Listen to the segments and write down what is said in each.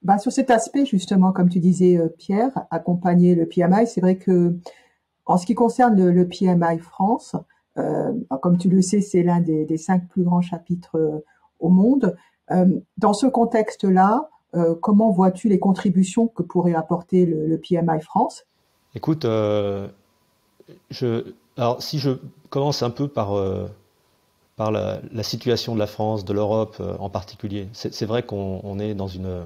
Bah, sur cet aspect, justement, comme tu disais, Pierre, accompagner le PMI, c'est vrai que en ce qui concerne le PMI France, comme tu le sais, c'est l'un des 5 plus grands chapitres au monde. Dans ce contexte-là, comment vois-tu les contributions que pourrait apporter le PMI France? Écoute, alors si je commence un peu par la situation de la France, de l'Europe en particulier, c'est vrai qu'on est dans une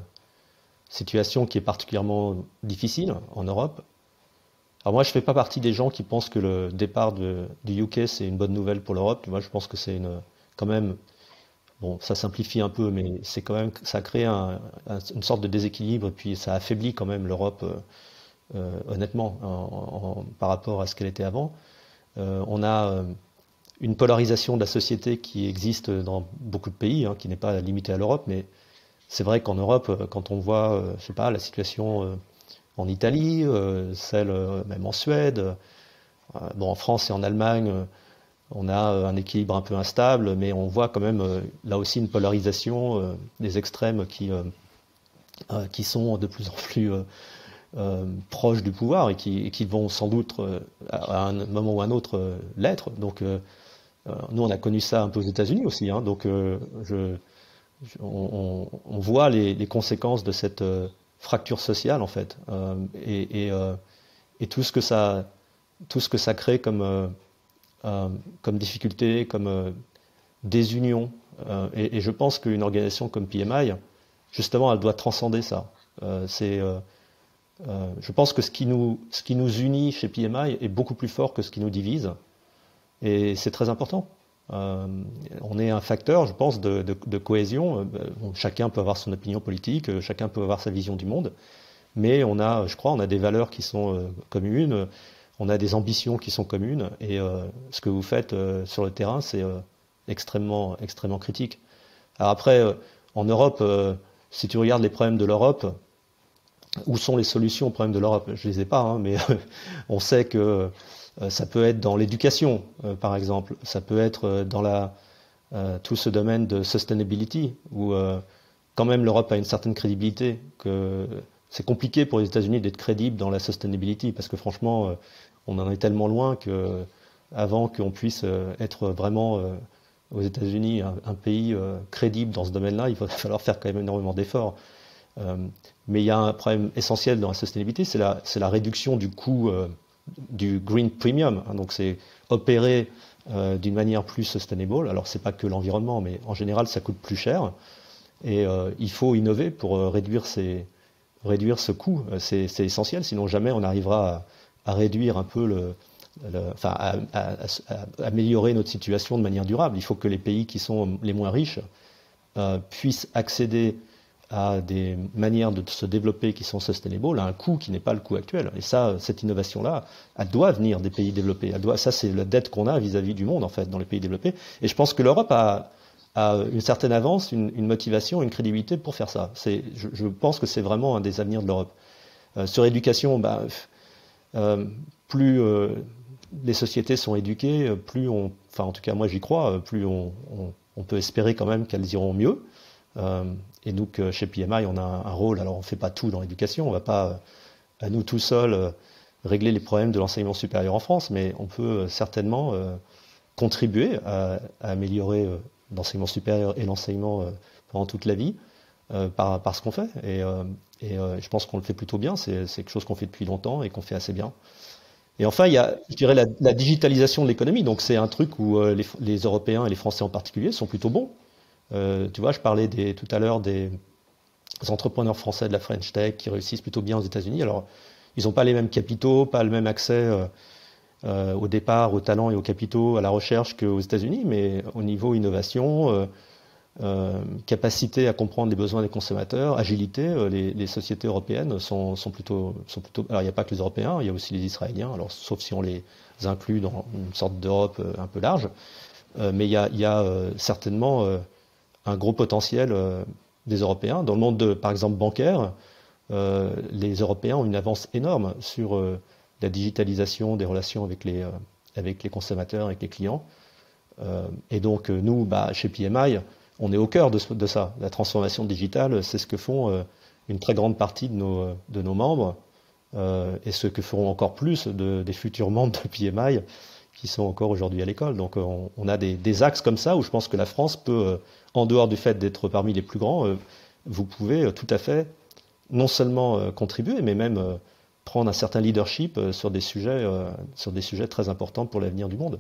situation qui est particulièrement difficile en Europe. Alors moi, je fais pas partie des gens qui pensent que le départ du UK c'est une bonne nouvelle pour l'Europe. Moi, je pense que c'est quand même, bon, ça simplifie un peu, mais c'est quand même, ça crée une sorte de déséquilibre et puis ça affaiblit quand même l'Europe, honnêtement, par rapport à ce qu'elle était avant. On a une polarisation de la société qui existe dans beaucoup de pays, hein, qui n'est pas limitée à l'Europe, mais c'est vrai qu'en Europe, quand on voit, je sais pas, la situation en Italie, celle même en Suède, bon, en France et en Allemagne, on a un équilibre un peu instable, mais on voit quand même là aussi une polarisation des extrêmes qui sont de plus en plus proches du pouvoir et qui vont sans doute à un moment ou à un autre l'être. Donc nous, on a connu ça un peu aux États-Unis aussi, hein, donc on voit les conséquences de cette fracture sociale en fait, et tout ce que ça crée comme difficulté, comme désunion. Et je pense qu'une organisation comme PMI, justement, elle doit transcender ça. Je pense que ce qui nous unit chez PMI est beaucoup plus fort que ce qui nous divise, et c'est très important. Euh, on est un facteur, je pense, de cohésion. Bon, chacun peut avoir son opinion politique, chacun peut avoir sa vision du monde, mais on a, je crois, on a des valeurs qui sont communes, on a des ambitions qui sont communes, et ce que vous faites sur le terrain, c'est extrêmement critique. Alors après, en Europe, si tu regardes les problèmes de l'Europe, où sont les solutions aux problèmes de l'Europe? Je les ai pas, hein, mais on sait que ça peut être dans l'éducation, par exemple. Ça peut être dans tout ce domaine de sustainability, où quand même l'Europe a une certaine crédibilité, que c'est compliqué pour les États-Unis d'être crédibles dans la sustainability, parce que franchement, on en est tellement loin que avant qu'on puisse être vraiment aux États-Unis un pays crédible dans ce domaine-là, il va falloir faire quand même énormément d'efforts. Euh, mais il y a un problème essentiel dans la sustainabilité, c'est la réduction du coût du green premium, hein, donc c'est opérer d'une manière plus sustainable. Alors c'est pas que l'environnement, mais en général ça coûte plus cher et il faut innover pour réduire ce coût. C'est essentiel, sinon jamais on arrivera à réduire un peu enfin à améliorer notre situation de manière durable. Il faut que les pays qui sont les moins riches puissent accéder à des manières de se développer qui sont sustainable, à un coût qui n'est pas le coût actuel. Et ça, cette innovation-là, elle doit venir des pays développés. Ça, c'est la dette qu'on a vis-à-vis du monde, en fait, dans les pays développés. Et je pense que l'Europe a une certaine avance, une motivation, une crédibilité pour faire ça. Je pense que c'est vraiment un des avenirs de l'Europe. Sur l'éducation, bah, plus les sociétés sont éduquées, enfin en tout cas moi j'y crois, plus on peut espérer quand même qu'elles iront mieux. Et donc chez PMI, on a un rôle. Alors on fait pas tout dans l'éducation, on va pas à nous tout seuls régler les problèmes de l'enseignement supérieur en France, mais on peut certainement contribuer à améliorer l'enseignement supérieur et l'enseignement pendant toute la vie par ce qu'on fait. Et je pense qu'on le fait plutôt bien. C'est quelque chose qu'on fait depuis longtemps et qu'on fait assez bien. Et enfin, il y a, je dirais, la digitalisation de l'économie. Donc c'est un truc où les Européens et les Français en particulier sont plutôt bons. Tu vois, je parlais tout à l'heure des entrepreneurs français de la French Tech qui réussissent plutôt bien aux États-Unis. Alors, ils n'ont pas les mêmes capitaux, pas le même accès au départ, aux talents et aux capitaux, à la recherche qu'aux États-Unis, mais au niveau innovation, capacité à comprendre les besoins des consommateurs, agilité, les sociétés européennes sont plutôt. Alors, il n'y a pas que les Européens, il y a aussi les Israéliens. Alors, sauf si on les inclut dans une sorte d'Europe un peu large, mais il y a certainement un gros potentiel des Européens. Dans le monde, par exemple, bancaire, les Européens ont une avance énorme sur la digitalisation des relations avec les consommateurs, avec les clients. Et donc, nous, bah, chez PMI, on est au cœur de ça. La transformation digitale, c'est ce que font une très grande partie de nos membres, et ce que feront encore plus des futurs membres de PMI qui sont encore aujourd'hui à l'école. Donc on a des axes comme ça où je pense que la France peut, en dehors du fait d'être parmi les plus grands, vous pouvez tout à fait non seulement contribuer, mais même prendre un certain leadership sur des sujets très importants pour l'avenir du monde.